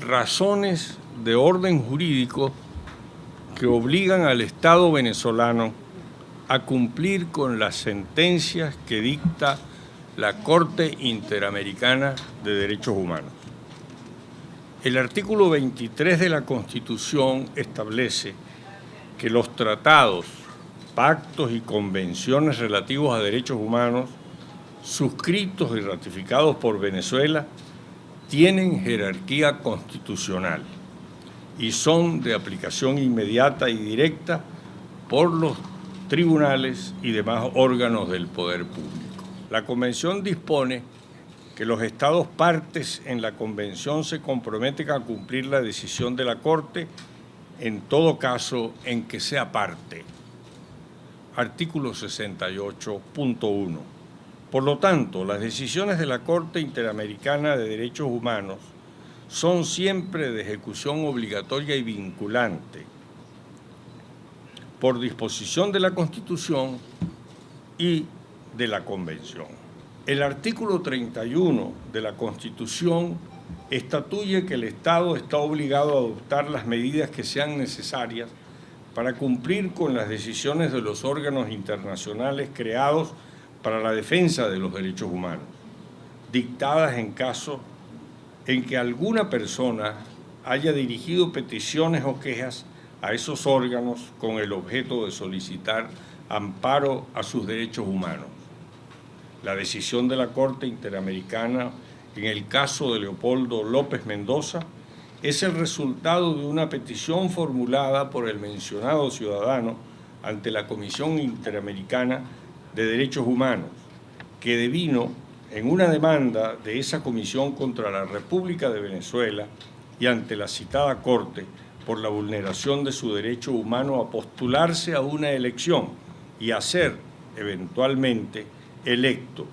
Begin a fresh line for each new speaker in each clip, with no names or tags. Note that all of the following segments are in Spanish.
razones de orden jurídico que obligan al Estado venezolano a cumplir con las sentencias que dicta la Corte Interamericana de Derechos Humanos. El artículo 23 de la Constitución establece que los tratados, pactos y convenciones relativos a derechos humanos suscritos y ratificados por Venezuela tienen jerarquía constitucional y son de aplicación inmediata y directa por los tribunales y demás órganos del poder público. La Convención dispone que los Estados partes en la Convención se comprometen a cumplir la decisión de la Corte en todo caso en que sea parte. Artículo 68.1. Por lo tanto, las decisiones de la Corte Interamericana de Derechos Humanos son siempre de ejecución obligatoria y vinculante por disposición de la Constitución y de la Convención. El artículo 31 de la Constitución estatuye que el Estado está obligado a adoptar las medidas que sean necesarias para cumplir con las decisiones de los órganos internacionales creados para la defensa de los derechos humanos, dictadas en caso en que alguna persona haya dirigido peticiones o quejas a esos órganos con el objeto de solicitar amparo a sus derechos humanos. La decisión de la Corte Interamericana en el caso de Leopoldo López Mendoza es el resultado de una petición formulada por el mencionado ciudadano ante la Comisión Interamericana de Derechos Humanos, que devino en una demanda de esa comisión contra la República de Venezuela y ante la citada Corte por la vulneración de su derecho humano a postularse a una elección y a ser eventualmente electo,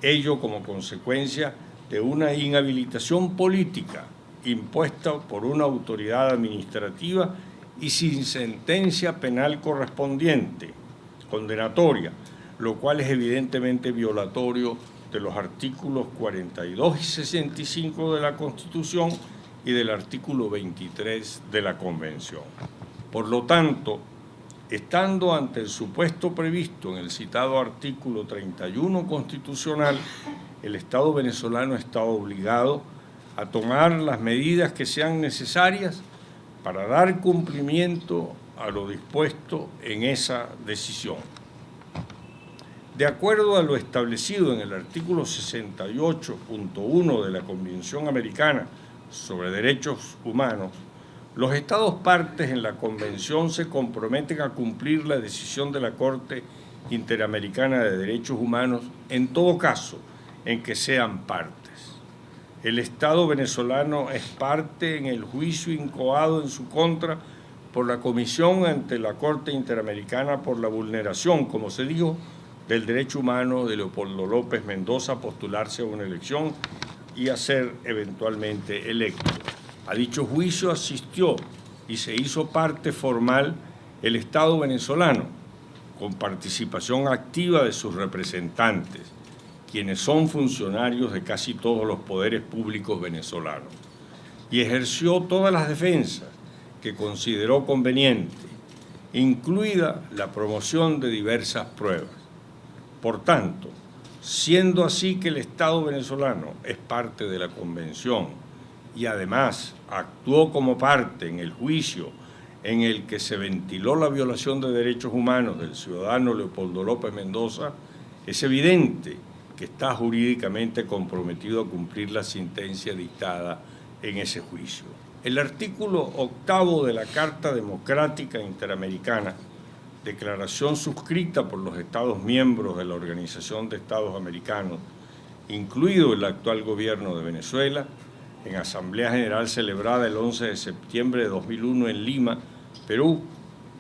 ello como consecuencia de una inhabilitación política impuesta por una autoridad administrativa y sin sentencia penal correspondiente, condenatoria, lo cual es evidentemente violatorio de los artículos 42 y 65 de la Constitución y del artículo 23 de la Convención. Por lo tanto, estando ante el supuesto previsto en el citado artículo 31 constitucional, el Estado venezolano está obligado a tomar las medidas que sean necesarias para dar cumplimiento a lo dispuesto en esa decisión. De acuerdo a lo establecido en el artículo 68.1 de la Convención Americana sobre Derechos Humanos, los Estados partes en la Convención se comprometen a cumplir la decisión de la Corte Interamericana de Derechos Humanos en todo caso en que sean partes. El Estado venezolano es parte en el juicio incoado en su contra por la Comisión ante la Corte Interamericana por la vulneración, como se dijo, del derecho humano de Leopoldo López Mendoza a postularse a una elección y a ser eventualmente electo. A dicho juicio asistió y se hizo parte formal el Estado venezolano, con participación activa de sus representantes, quienes son funcionarios de casi todos los poderes públicos venezolanos, y ejerció todas las defensas que consideró conveniente, incluida la promoción de diversas pruebas. Por tanto, siendo así que el Estado venezolano es parte de la Convención y además actuó como parte en el juicio en el que se ventiló la violación de derechos humanos del ciudadano Leopoldo López Mendoza, es evidente que está jurídicamente comprometido a cumplir la sentencia dictada en ese juicio. El artículo 8 de la Carta Democrática Interamericana, declaración suscrita por los Estados miembros de la Organización de Estados Americanos, incluido el actual gobierno de Venezuela, en Asamblea General celebrada el 11 de septiembre de 2001 en Lima, Perú,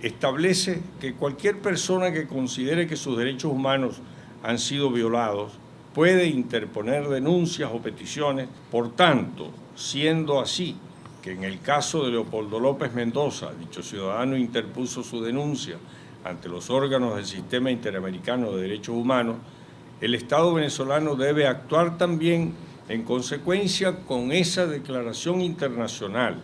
establece que cualquier persona que considere que sus derechos humanos han sido violados puede interponer denuncias o peticiones. Por tanto, siendo así que en el caso de Leopoldo López Mendoza, dicho ciudadano interpuso su denuncia ante los órganos del Sistema Interamericano de Derechos Humanos, el Estado venezolano debe actuar también En consecuencia, con esa declaración internacional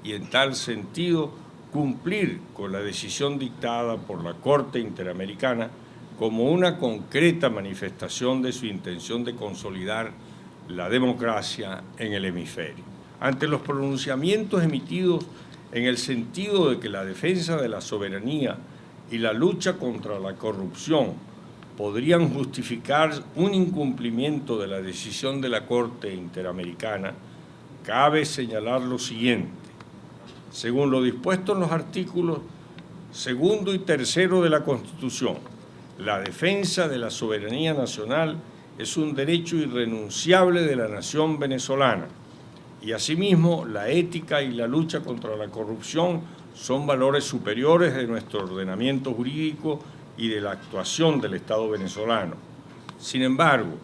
y en tal sentido, cumplir con la decisión dictada por la Corte Interamericana como una concreta manifestación de su intención de consolidar la democracia en el hemisferio. Ante los pronunciamientos emitidos en el sentido de que la defensa de la soberanía y la lucha contra la corrupción podrían justificar un incumplimiento de la decisión de la Corte Interamericana, cabe señalar lo siguiente. Según lo dispuesto en los artículos 2 y 3 de la Constitución, la defensa de la soberanía nacional es un derecho irrenunciable de la nación venezolana y asimismo la ética y la lucha contra la corrupción son valores superiores de nuestro ordenamiento jurídico y de la actuación del Estado venezolano. Sin embargo,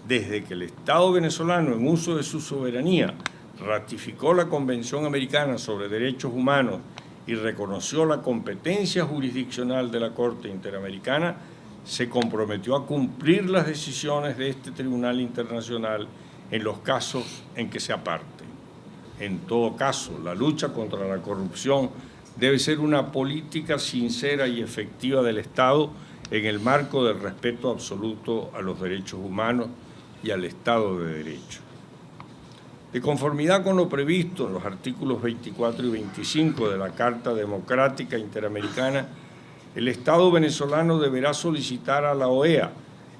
desde que el Estado venezolano, en uso de su soberanía, ratificó la Convención Americana sobre Derechos Humanos y reconoció la competencia jurisdiccional de la Corte Interamericana, se comprometió a cumplir las decisiones de este Tribunal Internacional en los casos en que se aparte. En todo caso, la lucha contra la corrupción debe ser una política sincera y efectiva del Estado en el marco del respeto absoluto a los derechos humanos y al Estado de Derecho. De conformidad con lo previsto en los artículos 24 y 25 de la Carta Democrática Interamericana, el Estado venezolano deberá solicitar a la OEA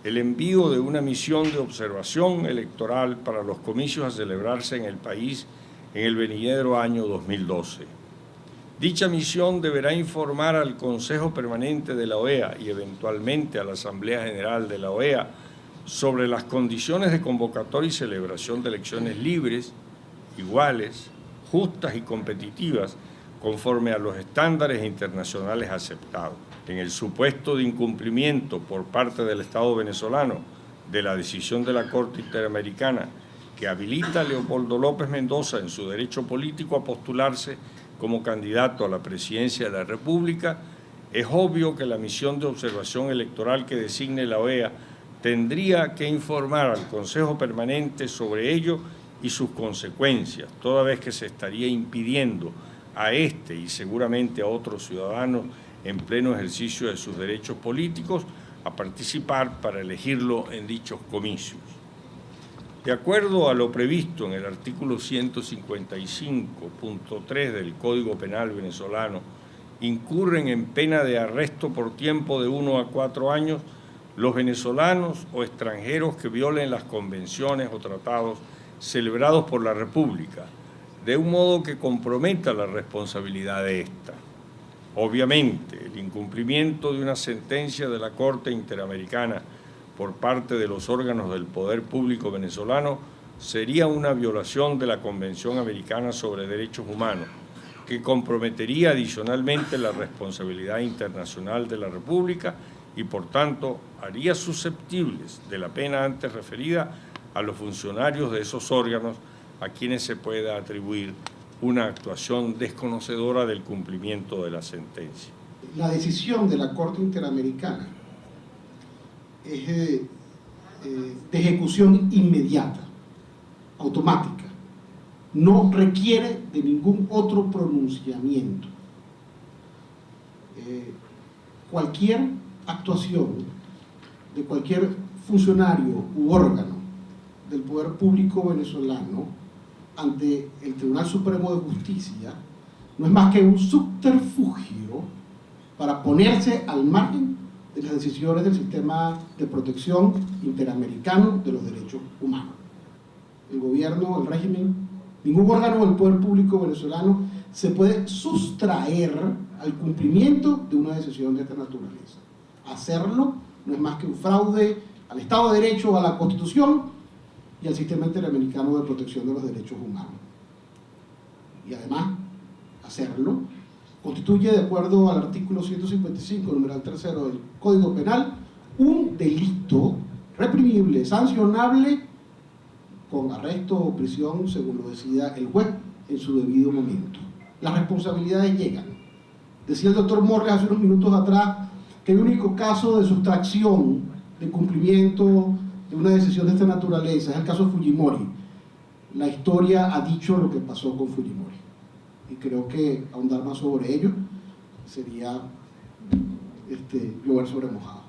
el envío de una misión de observación electoral para los comicios a celebrarse en el país en el venidero año 2012. Dicha misión deberá informar al Consejo Permanente de la OEA y eventualmente a la Asamblea General de la OEA sobre las condiciones de convocatoria y celebración de elecciones libres, iguales, justas y competitivas conforme a los estándares internacionales aceptados. En el supuesto de incumplimiento por parte del Estado venezolano de la decisión de la Corte Interamericana que habilita a Leopoldo López Mendoza en su derecho político a postularse como candidato a la presidencia de la República, es obvio que la misión de observación electoral que designe la OEA tendría que informar al Consejo Permanente sobre ello y sus consecuencias, toda vez que se estaría impidiendo a este y seguramente a otros ciudadanos en pleno ejercicio de sus derechos políticos a participar para elegirlo en dichos comicios. De acuerdo a lo previsto en el artículo 155.3 del Código Penal venezolano, incurren en pena de arresto por tiempo de 1 a 4 años los venezolanos o extranjeros que violen las convenciones o tratados celebrados por la República, de un modo que comprometa la responsabilidad de ésta. Obviamente, el incumplimiento de una sentencia de la Corte Interamericana por parte de los órganos del poder público venezolano sería una violación de la Convención Americana sobre Derechos Humanos, que comprometería adicionalmente la responsabilidad internacional de la República y, por tanto, haría susceptibles de la pena antes referida a los funcionarios de esos órganos a quienes se pueda atribuir una actuación desconocedora del cumplimiento de la sentencia.
La decisión de la Corte Interamericana es de ejecución inmediata, automática, no requiere de ningún otro pronunciamiento. Cualquier actuación de cualquier funcionario u órgano del poder público venezolano ante el Tribunal Supremo de Justicia no es más que un subterfugio para ponerse al margen de las decisiones del sistema de protección interamericano de los derechos humanos. El gobierno, el régimen, ningún órgano del poder público venezolano se puede sustraer al cumplimiento de una decisión de esta naturaleza. Hacerlo no es más que un fraude al Estado de Derecho, a la Constitución y al sistema interamericano de protección de los derechos humanos. Y además, hacerlo constituye, de acuerdo al artículo 155, numeral 3 del Código Penal, un delito reprimible, sancionable, con arresto o prisión, según lo decida el juez en su debido momento. Las responsabilidades llegan. Decía el doctor Morris hace unos minutos atrás que el único caso de sustracción de cumplimiento de una decisión de esta naturaleza, es el caso Fujimori. La historia ha dicho lo que pasó con Fujimori. Y creo que ahondar más sobre ello sería llover sobre mojado.